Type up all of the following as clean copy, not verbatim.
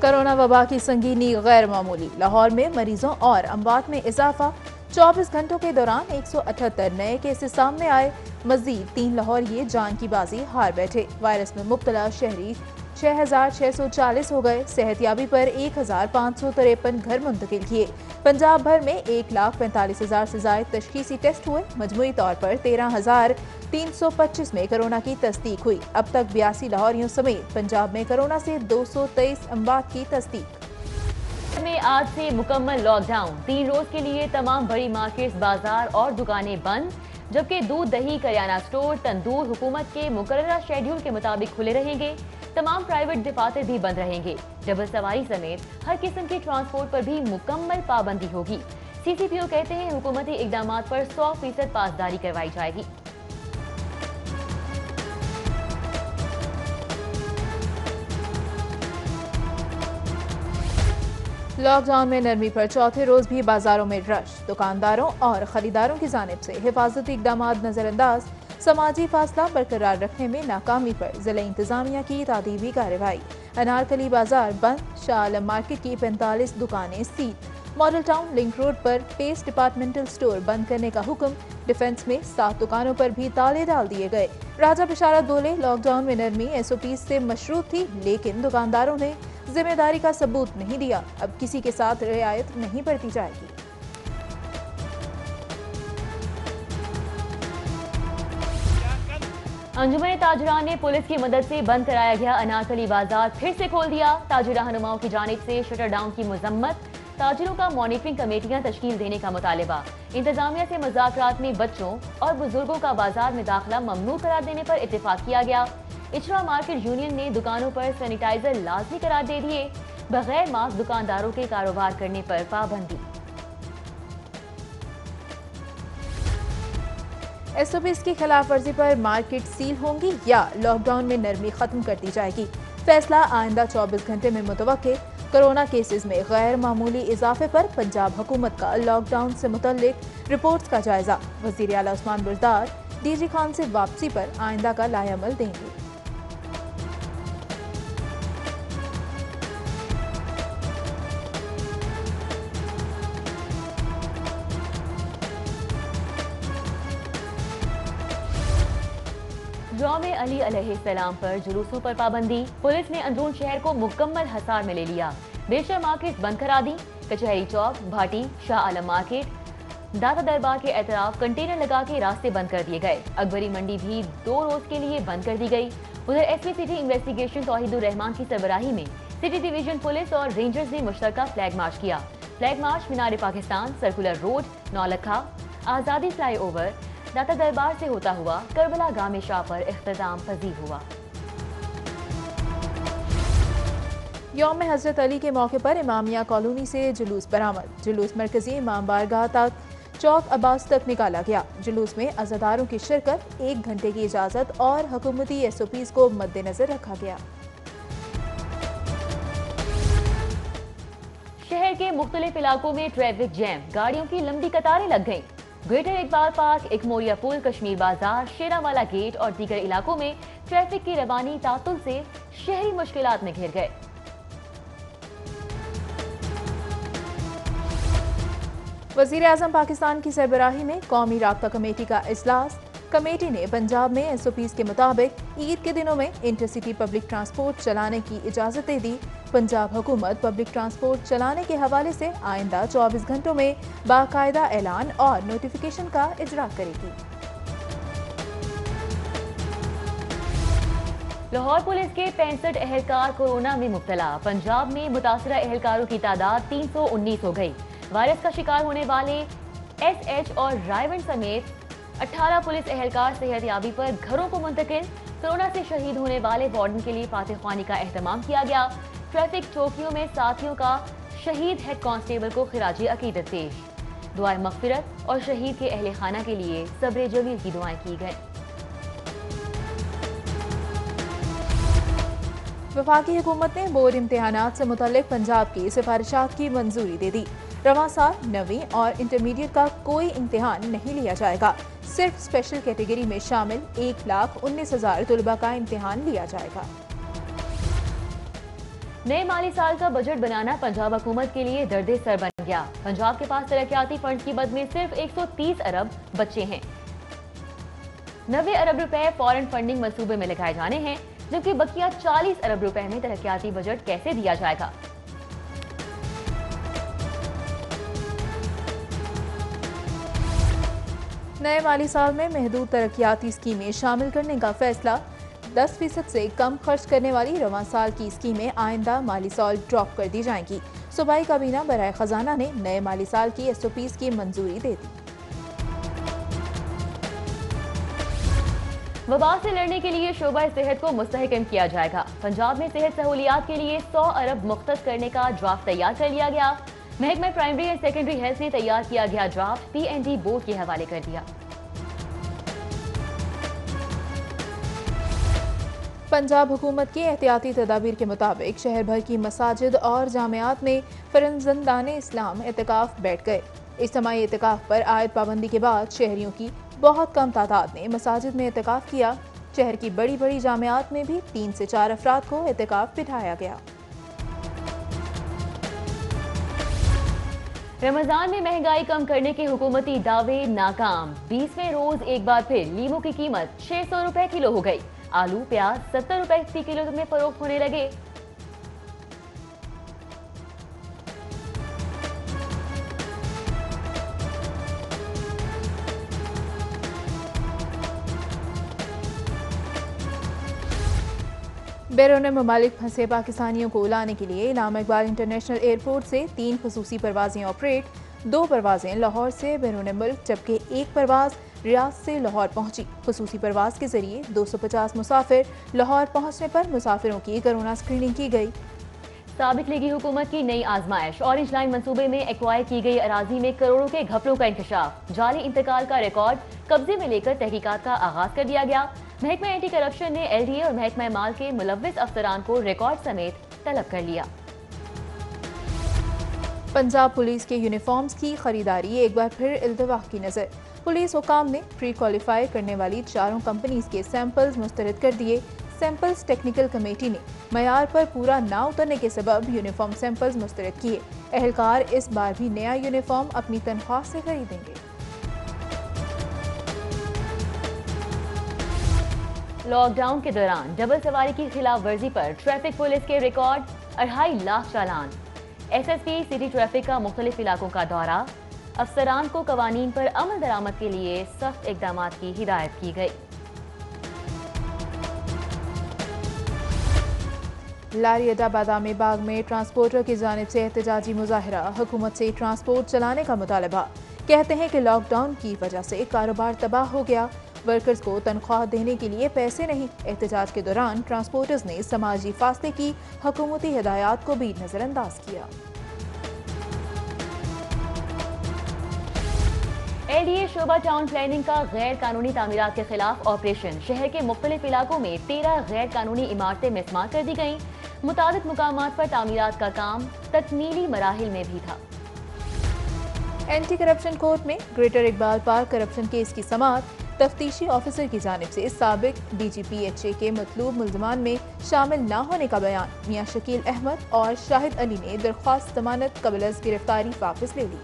Corona वबा की संगीनी गैर मामूली। लाहौर में मरीजों और अमवात में इजाफा। 24 घंटों के दौरान 178 नए केसेस सामने आए। मजीद 3 लाहौरिये जान की बाजी हार बैठे। वायरस में मुब्तला शहरी 6,640 हो गए। सेहतयाबी पर 1,553 घर मुंतकिल किए। पंजाब भर में 1,45,000 से ज्यादा तशखीसी टेस्ट हुए। मजमूई तौर पर 13,325 में कोरोना की तस्दीक हुई। अब तक 82 लाहौरियों समेत पंजाब में कोरोना से 223 अमवात की तस्दीक। में आज से मुकम्मल लॉकडाउन। 3 रोज के लिए तमाम बड़ी मार्केट्स, बाजार और दुकानें बंद, जबकि दूध, दही, करियाना स्टोर, तंदूर हुकूमत के मुकर्ररा शेड्यूल के मुताबिक खुले रहेंगे। तमाम प्राइवेट दफातर भी बंद रहेंगे। डबल सवारी समेत हर किस्म के ट्रांसपोर्ट पर भी मुकम्मल पाबंदी होगी। सीसीपीओ कहते हैं हुकूमती इकदाम पर 100% पासदारी करवाई जाएगी। लॉकडाउन में नरमी पर चौथे रोज भी बाजारों में रश। दुकानदारों और खरीदारों की जानिब से हिफाजती इकदाम नजरअंदाज। समाजी फासला बरकरार रखने में नाकामी पर जिला इंतजामिया की तादीबी कार्रवाई। अनारकली बाजार बंद। शाह आलम मार्केट की 45 दुकानें seal. Model town link road पर पेस्ट डिपार्टमेंटल स्टोर बंद करने का हुक्म। डिफेंस में 7 दुकानों पर भी ताले डाल दिए गए। राजा बिशारत बोले, लॉकडाउन में नरमी SOP से मशरूत थी, लेकिन दुकानदारों ने जिम्मेदारी का सबूत नहीं दिया। अब किसी के साथ रियायत नहीं बरती जाएगी। अंजुमन ताजरान ने पुलिस की मदद से बंद कराया गया अनारकली बाजार फिर से खोल दिया। ताजिर रहनुमाओं की जानिब से शटर डाउन की मजम्मत। ताजिरों का मॉनिटरिंग कमेटियां तश्कील देने का मुतालबा। इंतजामिया से मुज़ाकरात में बच्चों और बुजुर्गों का बाजार में दाखिला ममनू करार देने पर इत्तेफाक किया गया। इचरा मार्केट यूनियन ने दुकानों पर सैनिटाइजर लाजमी करार दे दिए। बगैर मास्क दुकानदारों के कारोबार करने पर पाबंदी। SOPs की खिलाफ वर्जी पर मार्केट सील होंगी या लॉकडाउन में नरमी खत्म कर दी जाएगी। फैसला आइंदा 24 घंटे में मुतवक्के। कोरोना केसेस में गैर मामूली इजाफे पर पंजाब हुकूमत का लॉकडाउन से मुतल्लिक रिपोर्ट्स का जायजा। वज़ीर आला उस्मान बुज़दार DG खान से वापसी पर आइंदा का लाएअमल देंगे। जौमे अली अलैहिस्सलाम पर जुलूसों पर पाबंदी। पुलिस ने अंदरून शहर को मुकम्मल हसार में ले लिया। बेशतर मार्केट बंद करा दी। कचहरी चौक, भाटी, शाह आलम मार्केट, दाता दरबार के एतराफ कंटेनर लगा के रास्ते बंद कर दिए गए। अकबरी मंडी भी 2 रोज के लिए बंद कर दी गई। उधर SP सिटी इन्वेस्टिगेशन तौहीदुर रहमान की सरबराही में सिटी डिवीजन पुलिस और रेंजर्स ने मुश्तरका फ्लैग मार्च किया। फ्लैग मार्च मीनार पाकिस्तान, सर्कुलर रोड, नौलखा, आजादी फ्लाईओवर, दाता दरबार से होता हुआ करबला गामे शाह पर इख्तिताम पजीर हुआ। यौम हजरत अली के मौके पर इमामिया कॉलोनी से जुलूस बरामद। जुलूस मरकजी इमाम बारगाह तक चौक अब्बास तक निकाला गया। जुलूस में अज़ादारों की शिरकत, 1 घंटे की इजाजत और हुकूमती SOPs को मद्देनजर रखा गया। शहर के मुख्तलिफ इलाकों में ट्रैफिक जैम, गाड़ियों की लंबी कतारें लग गईं। ग्रेटर इकबाल पार्क, इकमोरिया पुल, कश्मीर बाजार, शेरावाला गेट और दीगर इलाकों में ट्रैफिक की रवानी तातुल से शहरी मुश्किलात में घिर गए। वज़ीर आज़म पाकिस्तान की सरबराही में कौमी राब्ता कमेटी का इजलास। कमेटी ने पंजाब में SOPs के मुताबिक ईद के दिनों में इंटरसिटी पब्लिक ट्रांसपोर्ट चलाने की इजाज़त दे दी। पंजाब हुकूमत पब्लिक ट्रांसपोर्ट चलाने के हवाले से आइंदा 24 घंटों में बाकायदा ऐलान और नोटिफिकेशन का इजरा करेगी। लाहौर पुलिस के 65 एहलकार कोरोना में मुब्तला। पंजाब में मुतासरा एहलकारों की तादाद 319 हो गई। वायरस का शिकार होने वाले SH और रायवन समेत 18 पुलिस एहलकार सेहतयाबी पर घरों को मुंतकिल। कोरोना से शहीद होने वाले वार्डन के लिए फातिह ख्वानी का एहतमाम किया गया। ट्रैफिक चौकियों में साथियों का शहीद हेड कांस्टेबल को खिराजी अकीदत पेश। दुआए मगफिरत और शहीद के अहले खाना के लिए सब्र जमील की दुआएं की गई। वफाकी हुकूमत ने बोर्ड इम्तिहानात से मुतल्लिक पंजाब की सिफारिशात की मंजूरी दे दी। रवां साल 9वीं और इंटरमीडिएट का कोई इम्तिहान नहीं लिया जाएगा। सिर्फ स्पेशल कैटेगरी में शामिल 1,19,000 तलबा का इम्तिहान लिया जाएगा। नए माली साल का बजट बनाना पंजाब हुकूमत के लिए दर्दे सर बन गया। पंजाब के पास तरक्याती फंड की मद में सिर्फ 130 अरब बचे हैं। 90 अरब रुपए फॉरेन फंडिंग मंसूबे में लगाए जाने हैं, जबकि बकिया 40 अरब रुपए में तरक्याती बजट कैसे दिया जाएगा। नए माली साल में महदूद तरक्याती स्कीमें शामिल करने का फैसला। 10% से कम खर्च करने वाली रवां साल की स्कीमें आइंदा माली साल ड्रॉप कर दी जाएंगी। सूबाई काबीना बराए खजाना ने नए माली साल की SOPs की मंजूरी दे दी। वबा से लड़ने के लिए शोबा सेहत को मुस्तहकम किया जाएगा। पंजाब में सेहत सहूलियात के लिए 100 अरब मुख्तस करने का ड्राफ्ट तैयार कर लिया गया। महकमा प्राइमरी एंड सेकेंडरी हेल्थ ने तैयार किया गया ड्राफ्ट PND बोर्ड के हवाले कर दिया। पंजाब हुकूमत की एहतियाती तदाबीर के मुताबिक शहर भर की मसाजिद और जामियात में फरजंदाने इस्लाम एतकाफ बैठ गए। इज्तिमाई एतकाफ पर आयद पाबंदी के बाद शहरियों की बहुत कम तादाद ने मसाजिद में एतकाफ किया। शहर की बड़ी बड़ी जामियात में भी 3 से 4 अफराद को एतकाफ बिठाया गया। रमजान में महंगाई कम करने के हुकूमती दावे नाकाम। 20वें रोज एक बार फिर लीमू की कीमत 600 रुपए किलो हो गई। आलू प्याज 70 रुपए प्रति किलो में फरोख्त होने लगे। बैरून ममालिक फंसे पाकिस्तानियों को लाने के लिए इलामा इकबाल इंटरनेशनल एयरपोर्ट से 3 खसूसी परवाजें ऑपरेट। 2 परवाजें लाहौर से बैरून मुल्क, जबकि 1 परवाज रियाद से लाहौर पहुंची। खसूसी परवाज के जरिए 250 मुसाफिर लाहौर पहुंचने पर मुसाफिरों की कोरोना स्क्रीनिंग की गई। साबिक लीगी हुकूमत की नई आजमाइश। ऑरेंज लाइन मंसूबे में एक्वायर की गई अराजी में करोड़ों के घपलों का इंकशाफ। जाली इंतकाल का रिकॉर्ड कब्जे में लेकर तहकीकात का आगाज कर दिया गया। महकमा एंटी करप्शन ने LDA और महकमा माल के मुलव्विस अफसरान को रिकॉर्ड समेत तलब कर लिया। पंजाब पुलिस के यूनिफॉर्म्स की खरीदारी एक बार फिर इल्तवाह की नजर। पुलिस हुकाम ने प्री क्वालिफाई करने वाली 4 कंपनीज के सैंपल्स मुस्तरद कर दिए। सैंपल्स टेक्निकल कमेटी ने मयार पर पूरा ना उतरने के सबब यूनिफॉर्म सैंपल्स मुस्तरद किए। एहलकार इस बार भी नया यूनिफॉर्म अपनी तनख्वाह से खरीदेंगे। लॉकडाउन के दौरान डबल सवारी की खिलाफ वर्जी पर ट्रैफिक पुलिस के रिकॉर्ड 2.5 लाख चालान। SSP सिटी ट्रैफिक का मुख्तलिफ इलाकों का दौरा। अफसरान को कवानीन पर अमल दरामद के लिए सख्त इकदाम की हिदायत की गई। लारी अड्डा बादामी बाग में ट्रांसपोर्टर की जानिब से एहतजाजी मुजाहरा। हुकूमत से ट्रांसपोर्ट चलाने का मुतालबा। कहते हैं कि लॉकडाउन की वजह से कारोबार तबाह हो गया। वर्कर्स को तनख्वाह देने के लिए पैसे नहीं। एहतजाज के दौरान ट्रांसपोर्टर्स ने समाजी फासले की हुकूमती हिदायत को भी नजरअंदाज किया। LDA शोबा टाउन प्लानिंग का गैर कानूनी तामीरात के खिलाफ ऑपरेशन। शहर के मुख्तलिफ इलाकों में 13 गैर कानूनी इमारतें मिसमार कर दी गईं। मुताबिक मुकामात पर तामीरात का काम तकमीली मराहिल में भी था। एंटी करप्शन कोर्ट में greater Iqbal park corruption case की समाअत। तफ्तीशी ऑफिसर की जानिब से साबिक DGPHA के मतलूब मुल्जमान में शामिल न होने का बयान। मियां शकील अहमद और शाहिद अली ने दरख्वास्त जमानत कबल गिरफ्तारी वापस ले ली।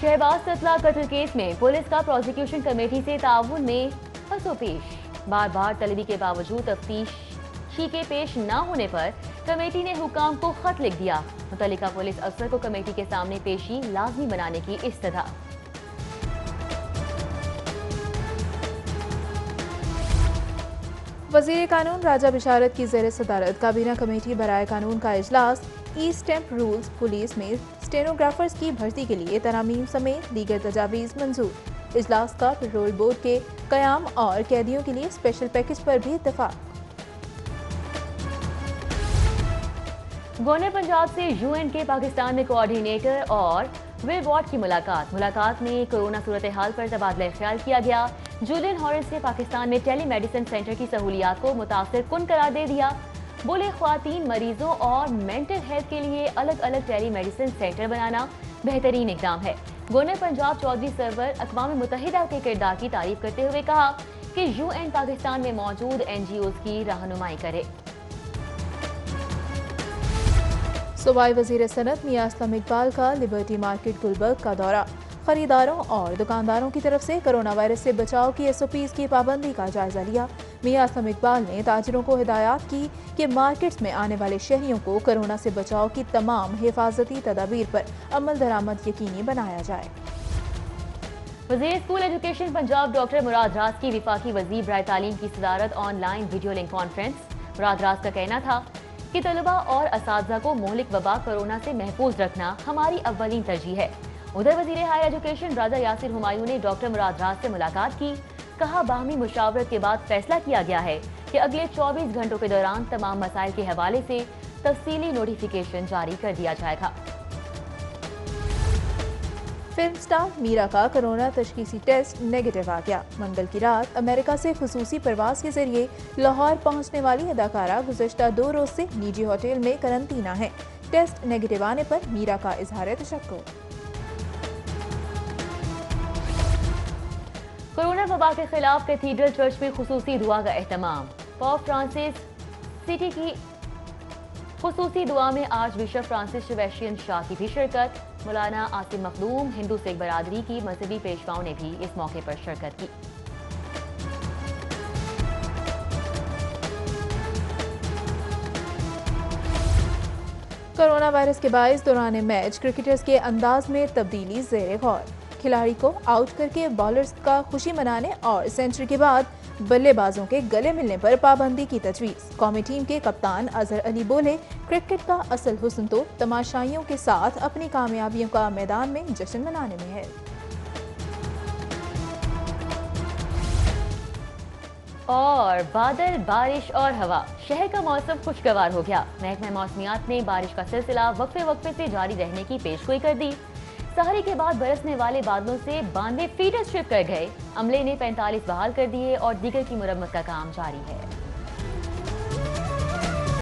शहबाज सतला कत्ल केस में पुलिस का प्रोसिक्यूशन कमेटी से ताउन में फसोपेश। बार बार तलबी के बावजूद तफ्तीशी के पेश न होने पर कमेटी ने हुकाम को खत लिख दिया। मुतल्लिका पुलिस अफसर को कमेटी के सामने पेशी लाजमी बनाने की इस्तदा। वज़ीर कानून राजा बिशारत की ज़ेर सदारत काबीना कमेटी बराए कानून का इजलास। ई स्टैंप रूल्स पुलिस में स्टेनोग्राफर्स की भर्ती के लिए तरामीम समेत दीगर तजावीज़ मंजूर। इजलास का पेट्रोल बोर्ड के क़याम और कैदियों के लिए स्पेशल पैकेज पर भी इत्तफाक। गवर्नर पंजाब से UN के पाकिस्तान में कोऑर्डिनेटर और विल वॉट की मुलाकात में कोरोना सूरत हाल पर तबादला ख्याल किया गया। जूलियन हॉरेंस ने पाकिस्तान में टेली मेडिसिन सेंटर की सहूलियात को मुतासिर कुन करार दे दिया। बोले ख्वातीन मरीजों और मेंटल हेल्थ के लिए अलग अलग टेली मेडिसिन सेंटर बनाना बेहतरीन इकदाम है। गवर्नर पंजाब चौधरी सरवर अक़वाम मुत्तहिदा के किरदार की तारीफ करते हुए कहा कि यूएन पाकिस्तान में मौजूद एनजीओज की रहनुमाई करे। सूबाई वजीर सनत मियां असलम इकबाल का लिबर्टी मार्केट गुलबर्ग का दौरा। खरीदारों और दुकानदारों की तरफ से कोरोना वायरस से बचाव की SOPs की पाबंदी का जायजा लिया। मियां असलम इकबाल ने ताजिरों को हिदायत की कि मार्केट्स में आने वाले शहरियों को कोरोना से बचाव की तमाम हिफाजती तदाबीर पर अमल दरामद यकीनी बनाया जाए। वज़ीर स्कूल एजुकेशन पंजाब डॉक्टर मुराद राज की विफाकी वज़ीर बराए तालीम की सदारत ऑनलाइन वीडियो लिंक कॉन्फ्रेंस। मुराद राज का कहना था कि तलबा और असातिज़ा को मोहलिक वबा कोरोना से महफूज रखना हमारी अव्वलीन तरजीह है। उधर वज़ीर हायर एजुकेशन राजा यासिर हुमायूं ने डॉक्टर मुराद राज से मुलाकात की। कहा, बाहमी मुशावरत के बाद फैसला किया गया है कि अगले 24 घंटों के दौरान तमाम मसाइल के हवाले से तफसीली नोटिफिकेशन जारी कर दिया जाएगा। फिल्म स्टार मीरा का कोरोना तशखीसी टेस्ट नेगेटिव आ गया। मंगल की रात अमेरिका से खुसूसी परवाज के जरिए लाहौर पहुंचने वाली अदाकारा गुज़श्ता 2 रोज से निजी होटल में करंतना है। टेस्ट नेगेटिव आने पर मीरा का इजहार तशक्कुर। कोरोना वबा के खिलाफ कैथीड्रल चर्च में खुसूसी दुआ का एहतमाम। पोप फ्रांसिस सिटी की खुसूसी दुआ में arch bishop Francis Sebastian Shah की भी शिरकत। मौलाना आसिम मखदूम हिंदू सिख बरादरी की मजहबी पेशवाओं ने भी इस मौके पर शिरकत की। कोरोना वायरस के बायस दौरान मैच क्रिकेटर्स के अंदाज में तब्दीली ज़ेरे गौर। खिलाड़ी को आउट करके बॉलर्स का खुशी मनाने और सेंचुरी के बाद बल्लेबाजों के गले मिलने पर पाबंदी की तजवीज़। कौमी टीम के कप्तान अजहर अली बोले, क्रिकेट का असल हुस्न तो तमाशाइयों के साथ अपनी कामयाबियों का मैदान में जश्न मनाने में है। और बादल, बारिश और हवा, शहर का मौसम खुशगवार हो गया। महकमा मौसमियात ने बारिश का सिलसिला वक्फे वक्फे से जारी रहने की पेशगोई कर दी। सहरी के बाद बरसने वाले बादलों से 92 फीट स्ट्रिप कर गए। अमले ने 45 बहाल कर दिए और दीगर की मुरम्मत का काम जारी है।